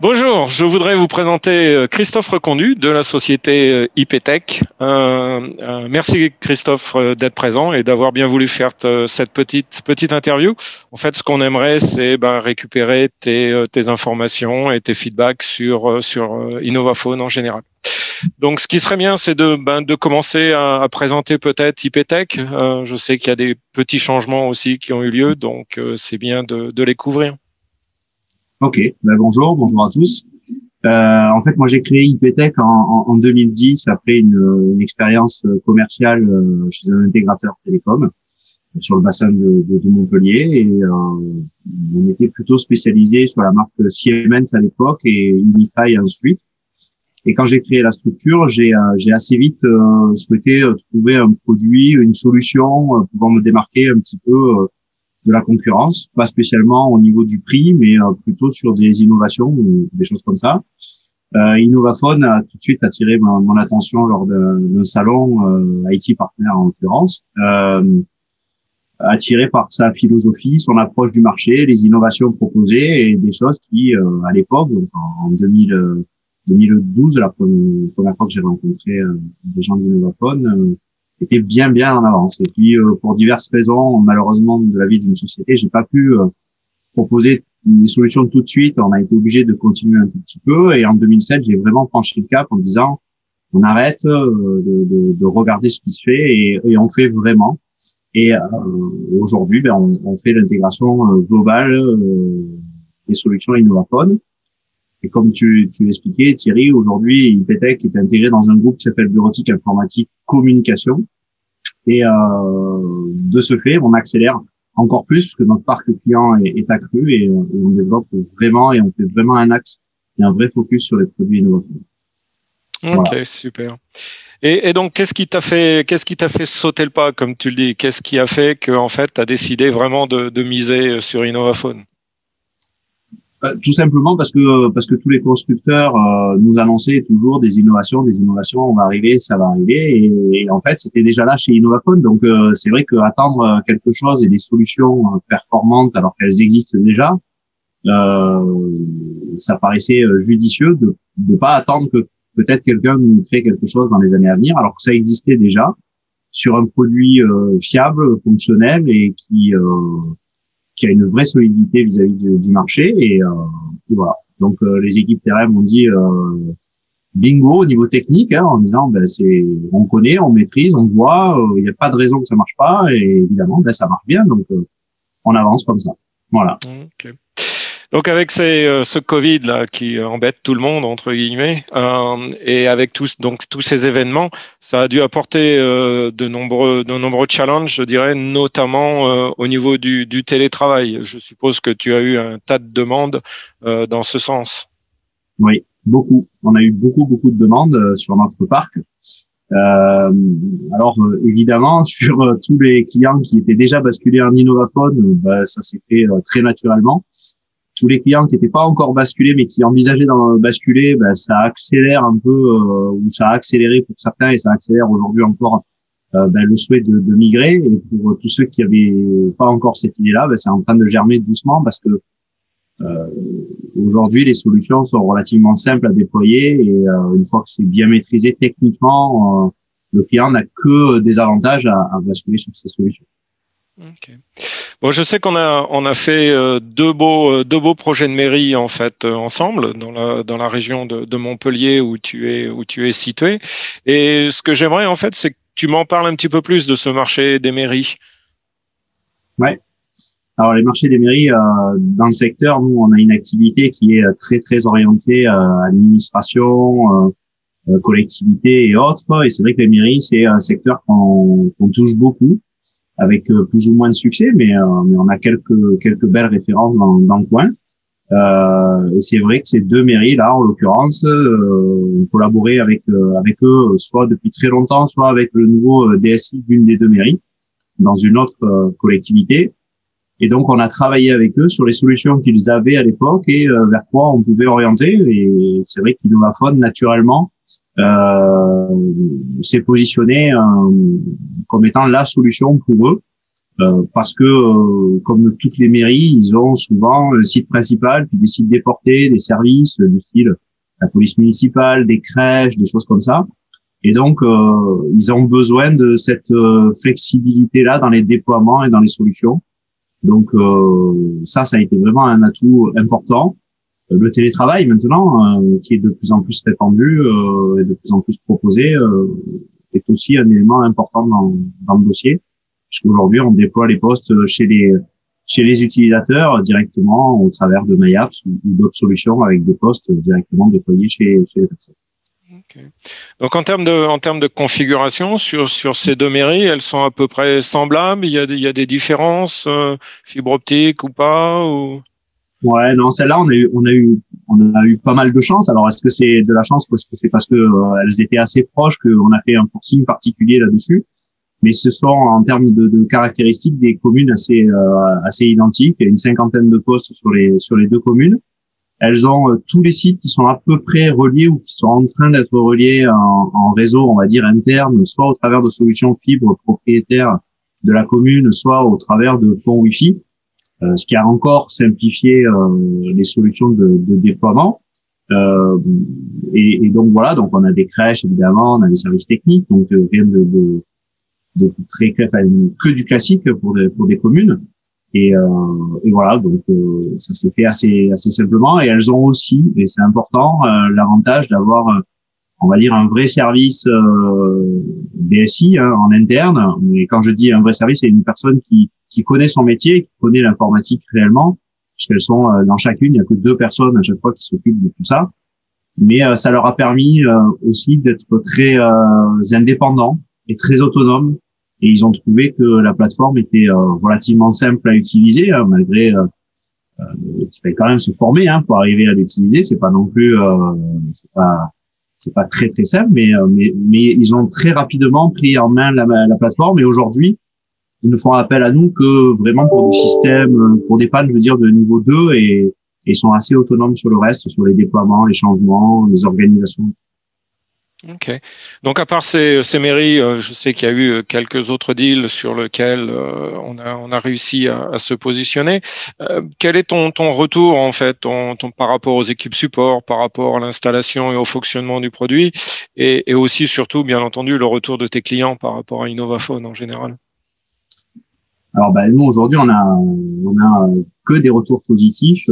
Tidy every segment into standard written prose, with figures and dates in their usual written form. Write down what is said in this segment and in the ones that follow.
Bonjour, je voudrais vous présenter Christophe Recondu de la société IPTech. Merci Christophe d'être présent et d'avoir bien voulu faire cette petite interview. En fait, ce qu'on aimerait, c'est récupérer tes informations et tes feedbacks sur Innovaphone en général. Donc, ce qui serait bien, c'est de commencer à présenter peut-être IPTech. Je sais qu'il y a des petits changements aussi qui ont eu lieu, donc c'est bien de les couvrir. Ok, bonjour à tous. En fait, moi j'ai créé IPTech en 2010 après une expérience commerciale chez un intégrateur télécom sur le bassin de Montpellier et on était plutôt spécialisé sur la marque Siemens à l'époque et Unify ensuite. Et quand j'ai créé la structure, j'ai assez vite souhaité trouver un produit, une solution pouvant me démarquer un petit peu de la concurrence, pas spécialement au niveau du prix, mais plutôt sur des innovations ou des choses comme ça. Innovaphone a tout de suite attiré mon attention lors d'un salon, IT Partner en l'occurrence, attiré par sa philosophie, son approche du marché, les innovations proposées et des choses qui, à l'époque, donc en 2012, la première fois que j'ai rencontré des gens d'Innovaphone, était bien en avance. Et puis, pour diverses raisons, malheureusement, de la vie d'une société, j'ai pas pu proposer des solutions tout de suite. On a été obligé de continuer un tout petit peu. Et en 2007, j'ai vraiment franchi le cap en disant, on arrête de regarder ce qui se fait et on fait vraiment. Et aujourd'hui, on fait l'intégration globale des solutions Innovaphone. Et comme tu l'expliquais, Thierry, aujourd'hui, IPTech est intégré dans un groupe qui s'appelle Bureautique Informatique Communication. Et de ce fait, on accélère encore plus parce que notre parc client est accru et on développe vraiment et on fait vraiment un axe et un vrai focus sur les produits innovants. Ok, Voilà. super. Et donc, qu'est-ce qui t'a fait sauter le pas, comme tu le dis? Qu'est-ce qui a fait que, en fait, tu as décidé vraiment de miser sur Innovaphone? Tout simplement parce que tous les constructeurs nous annonçaient toujours des innovations, on va arriver, ça va arriver et en fait c'était déjà là chez Innovaphone. Donc c'est vrai que attendre quelque chose et des solutions performantes alors qu'elles existent déjà, ça paraissait judicieux de pas attendre que peut-être quelqu'un nous crée quelque chose dans les années à venir alors que ça existait déjà sur un produit fiable, fonctionnel et qui a une vraie solidité vis-à-vis du marché et voilà. Donc les équipes terrain m'ont dit bingo au niveau technique en disant on connaît, on maîtrise, on voit, il n'y a pas de raison que ça marche pas et évidemment ça marche bien donc on avance comme ça. Voilà. Ok. Donc, avec ce Covid là qui embête tout le monde entre guillemets, et avec tous ces événements, ça a dû apporter de nombreux challenges, je dirais, notamment au niveau du télétravail. Je suppose que tu as eu un tas de demandes dans ce sens. Oui, beaucoup. On a eu beaucoup de demandes sur notre parc. Alors évidemment sur tous les clients qui étaient déjà basculés en Innovaphone, ça s'est fait très naturellement. Tous les clients qui n'étaient pas encore basculés mais qui envisageaient d'en basculer, ça accélère un peu ou ça a accéléré pour certains et ça accélère aujourd'hui encore le souhait de migrer. Et pour tous ceux qui avaient pas encore cette idée-là, c'est en train de germer doucement parce que euh, aujourd'hui les solutions sont relativement simples à déployer et une fois que c'est bien maîtrisé techniquement, le client n'a que des avantages à basculer sur ces solutions. Ok. Bon, je sais qu'on a fait deux beaux projets de mairie en fait ensemble dans la région de Montpellier où tu es situé. Et ce que j'aimerais en fait, c'est que tu m'en parles un petit peu plus de ce marché des mairies. Ouais. Alors les marchés des mairies dans le secteur, nous on a une activité qui est très orientée administration, collectivité et autres. Et c'est vrai que les mairies c'est un secteur qu'on touche beaucoup avec plus ou moins de succès, mais on a quelques belles références dans le coin. Et c'est vrai que ces deux mairies là, en l'occurrence, ont collaboré avec eux, soit depuis très longtemps, soit avec le nouveau DSI d'une des deux mairies dans une autre collectivité. Et donc, on a travaillé avec eux sur les solutions qu'ils avaient à l'époque et vers quoi on pouvait orienter. Et c'est vrai qu'Innovaphone, naturellement, s'est positionné comme étant la solution pour eux parce que comme toutes les mairies, ils ont souvent le site principal, puis des sites déportés, des services du style la police municipale, des crèches, des choses comme ça. Et donc, ils ont besoin de cette flexibilité-là dans les déploiements et dans les solutions. Donc, ça a été vraiment un atout important. Le télétravail, maintenant, qui est de plus en plus répandu et de plus en plus proposé, est aussi un élément important dans le dossier. Puisqu'aujourd'hui, on déploie les postes chez les utilisateurs directement au travers de MyApps ou d'autres solutions avec des postes directement déployés chez les personnes. Okay. Donc en termes de configuration sur ces deux mairies, elles sont à peu près semblables. Il y a des différences, fibre optique ou pas ou... Ouais, non, celle-là, on a eu pas mal de chance. Alors, est-ce que c'est de la chance parce que c'est parce que elles étaient assez proches qu'on a fait un forcing particulier là-dessus? Mais ce sont en termes de caractéristiques des communes assez identiques. Il y a une cinquantaine de postes sur les deux communes. Elles ont tous les sites qui sont à peu près reliés ou qui sont en train d'être reliés en réseau, on va dire interne, soit au travers de solutions fibre propriétaires de la commune, soit au travers de ponts Wi-Fi, ce qui a encore simplifié les solutions de déploiement. Et donc voilà, donc on a des crèches évidemment, on a des services techniques, donc rien de très, enfin, que du classique pour des communes. Et voilà, donc ça s'est fait assez simplement. Et elles ont aussi, et c'est important, l'avantage d'avoir, on va dire, un vrai service BSI en interne. Mais quand je dis un vrai service, c'est une personne qui connaît son métier, qui connaît l'informatique réellement, puisqu'elles sont dans chacune, il n'y a que 2 personnes à chaque fois qui s'occupent de tout ça. Mais ça leur a permis aussi d'être très indépendants et très autonomes. Et ils ont trouvé que la plateforme était relativement simple à utiliser, malgré qu'il fallait quand même se former pour arriver à l'utiliser. C'est pas non plus, c'est pas très très simple, mais ils ont très rapidement pris en main la plateforme. Et aujourd'hui, ils ne font appel à nous que vraiment pour du système, pour des pannes, je veux dire, de niveau 2, et sont assez autonomes sur le reste, sur les déploiements, les changements, les organisations. Ok. Donc à part ces mairies, je sais qu'il y a eu quelques autres deals sur lesquels on a réussi à se positionner. Quel est ton retour en fait, par rapport aux équipes support, par rapport à l'installation et au fonctionnement du produit, et aussi surtout bien entendu le retour de tes clients par rapport à Innovaphone en général? Alors, nous aujourd'hui, on a que des retours positifs,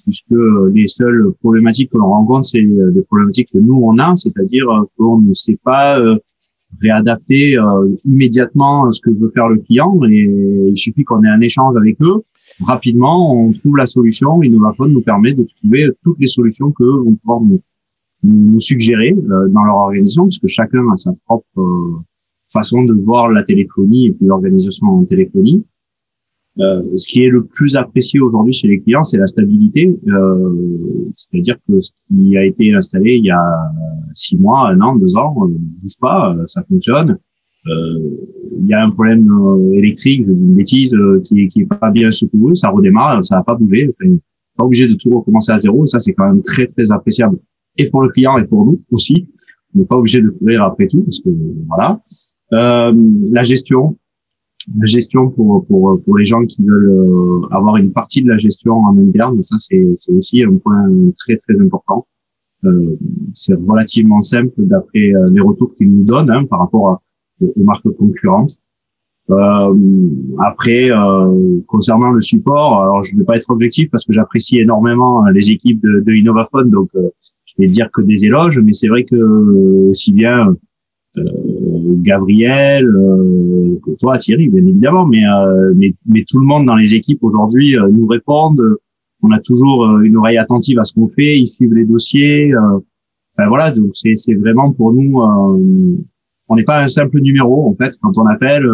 puisque les seules problématiques que l'on rencontre, c'est des problématiques que nous on a, c'est-à-dire qu'on ne sait pas réadapter immédiatement ce que veut faire le client, et il suffit qu'on ait un échange avec eux. Rapidement, on trouve la solution. Innovaphone nous permet de trouver toutes les solutions que vont pouvoir nous suggérer dans leur organisation, parce que chacun a sa propre façon de voir la téléphonie et puis l'organisation en téléphonie. Ce qui est le plus apprécié aujourd'hui chez les clients, c'est la stabilité. C'est-à-dire que ce qui a été installé il y a 6 mois, 1 an, 2 ans, ne bouge pas, ça fonctionne. Il y a un problème électrique, je dis une bêtise, qui est pas bien secouru, ça redémarre, ça va pas bouger. Enfin, pas obligé de tout recommencer à zéro. Et ça, c'est quand même très très appréciable, et pour le client et pour nous aussi. On n'est pas obligé de courir après tout, parce que voilà. La gestion pour les gens qui veulent avoir une partie de la gestion en interne, ça c'est aussi un point très très important. C'est relativement simple d'après les retours qu'ils nous donnent par rapport aux marques concurrentes. Après, concernant le support, alors je ne vais pas être objectif parce que j'apprécie énormément les équipes de Innovaphone, donc je vais dire que des éloges, mais c'est vrai que aussi bien Gabriel, que toi, Thierry, bien évidemment, mais tout le monde dans les équipes aujourd'hui nous répondent. On a toujours une oreille attentive à ce qu'on fait, ils suivent les dossiers. Enfin voilà, donc c'est vraiment pour nous, on n'est pas un simple numéro en fait. Quand on appelle,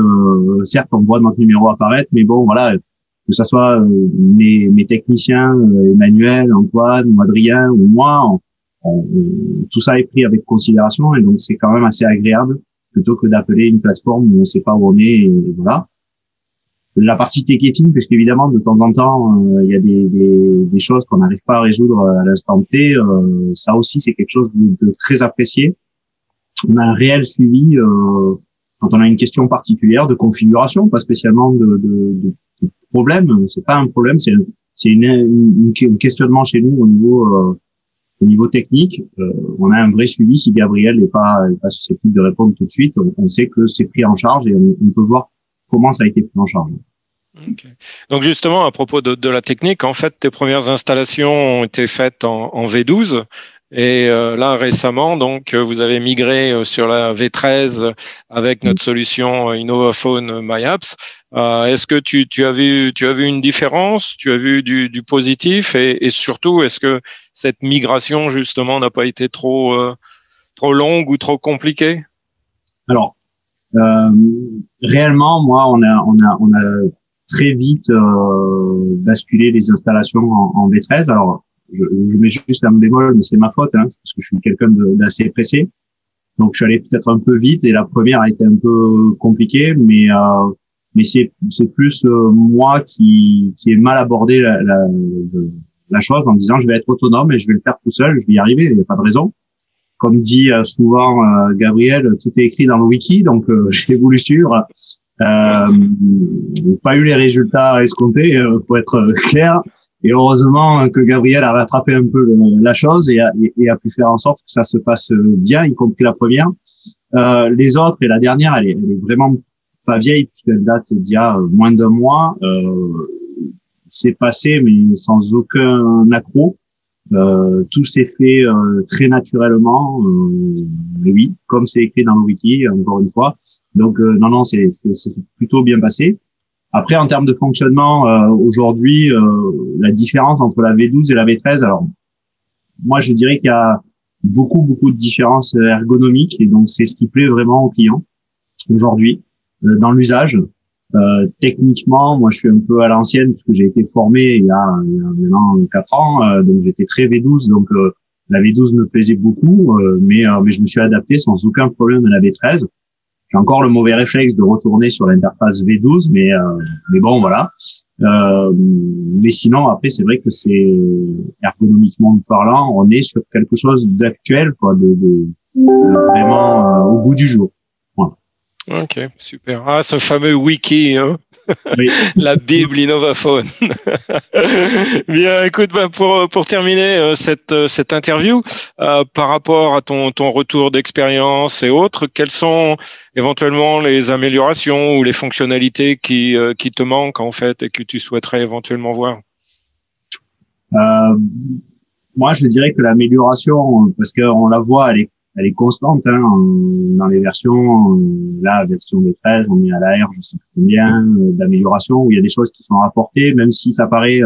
certes on voit notre numéro apparaître, mais bon voilà, que ça soit mes techniciens, Emmanuel, Antoine, ou Adrien ou moi. Tout ça est pris avec considération, et donc c'est quand même assez agréable plutôt que d'appeler une plateforme où on ne sait pas où on est, et voilà. La partie ticketing, puisqu'évidemment de temps en temps il y a des choses qu'on n'arrive pas à résoudre à l'instant T, ça aussi c'est quelque chose de très apprécié. On a un réel suivi quand on a une question particulière de configuration, pas spécialement de problème. C'est pas un problème, c'est un questionnement chez nous au niveau technique. On a un vrai suivi. Si Gabriel n'est pas susceptible de répondre tout de suite, on sait que c'est pris en charge et on peut voir comment ça a été pris en charge. Okay. Donc justement, à propos de la technique, en fait, tes premières installations ont été faites en V12 et là récemment, donc vous avez migré sur la V13 avec notre solution InnovaPhone MyApps. Est-ce que tu as vu une différence? Tu as vu du positif et surtout, est-ce que cette migration justement n'a pas été trop longue ou trop compliquée? Alors, réellement, moi, on a très vite basculé les installations en V13. Alors, je mets juste un bémol, mais c'est ma faute, hein, parce que je suis quelqu'un d'assez pressé. Donc, je suis allé peut-être un peu vite et la première a été un peu compliquée, mais c'est plus moi qui ai mal abordé la chose en me disant je vais être autonome et je vais le faire tout seul, je vais y arriver, il n'y a pas de raison. Comme dit souvent Gabriel, tout est écrit dans le wiki, donc j'ai voulu suivre. Pas eu les résultats escomptés, faut être clair. Et heureusement que Gabriel a rattrapé un peu la chose et a pu faire en sorte que ça se passe bien, y compris la première. Les autres et la dernière, elle est vraiment pas vieille puisqu'elle date d'il y a moins d'un mois. C'est passé mais sans aucun accroc. Tout s'est fait très naturellement, oui, comme c'est écrit dans le wiki, encore une fois. Donc non, c'est plutôt bien passé. Après, en termes de fonctionnement, aujourd'hui, la différence entre la V12 et la V13, alors moi je dirais qu'il y a beaucoup de différences ergonomiques et donc c'est ce qui plaît vraiment aux clients aujourd'hui dans l'usage. Techniquement, moi, je suis un peu à l'ancienne parce que j'ai été formé il y a maintenant 4 ans, donc j'étais très V12, donc la V12 me plaisait beaucoup, mais je me suis adapté sans aucun problème à la V13. J'ai encore le mauvais réflexe de retourner sur l'interface V12, mais bon, voilà. Mais sinon, après, c'est vrai que c'est ergonomiquement parlant, on est sur quelque chose d'actuel, quoi, de vraiment au bout du jour. Voilà. Ok, super. Ah, ce fameux wiki, hein. Oui. La Bible InnovaPhone. Bien, écoute, pour terminer cette interview, par rapport à ton retour d'expérience et autres, quelles sont éventuellement les améliorations ou les fonctionnalités qui te manquent en fait et que tu souhaiterais éventuellement voir? Moi, je dirais que l'amélioration, parce qu'on la voit, elle est constante hein, dans les versions. Là, version V13, on est à la R, je sais plus combien d'améliorations où il y a des choses qui sont apportées, même si ça paraît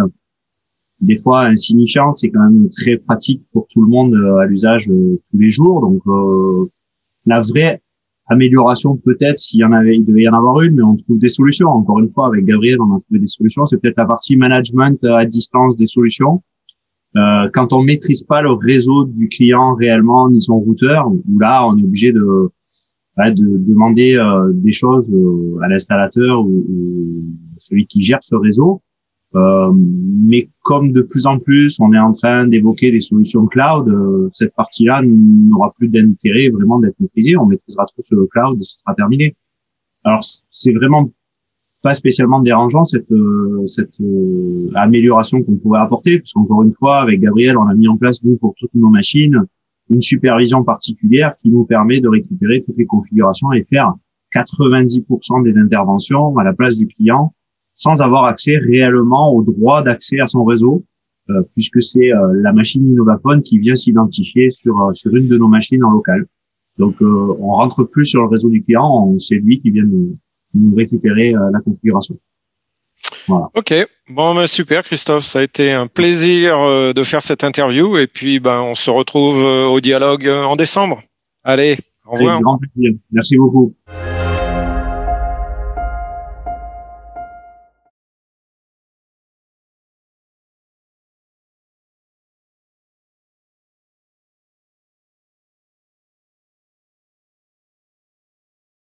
des fois insignifiant, c'est quand même très pratique pour tout le monde à l'usage tous les jours. Donc, la vraie amélioration, peut-être, il devait y en avoir une, mais on trouve des solutions. Encore une fois, avec Gabriel, on a trouvé des solutions. C'est peut-être la partie management à distance des solutions. Quand on maîtrise pas le réseau du client réellement ni son routeur, où là on est obligé de demander des choses à l'installateur ou celui qui gère ce réseau. Mais comme de plus en plus on est en train d'évoquer des solutions cloud, cette partie-là n'aura plus d'intérêt vraiment d'être maîtrisée. On maîtrisera tout sur le cloud et ce sera terminé. Alors c'est vraiment pas spécialement dérangeant cette amélioration qu'on pourrait apporter, parce qu'encore une fois, avec Gabriel, on a mis en place, nous, pour toutes nos machines, une supervision particulière qui nous permet de récupérer toutes les configurations et faire 90% des interventions à la place du client sans avoir accès réellement au droit d'accès à son réseau, puisque c'est la machine InnovaPhone qui vient s'identifier sur une de nos machines en local. Donc, on rentre plus sur le réseau du client, c'est lui qui vient nous récupérer la configuration. Voilà. Ok, bon, super Christophe, ça a été un plaisir de faire cette interview et puis on se retrouve au dialogue en décembre. Allez, au revoir. Avec grand plaisir. Merci beaucoup.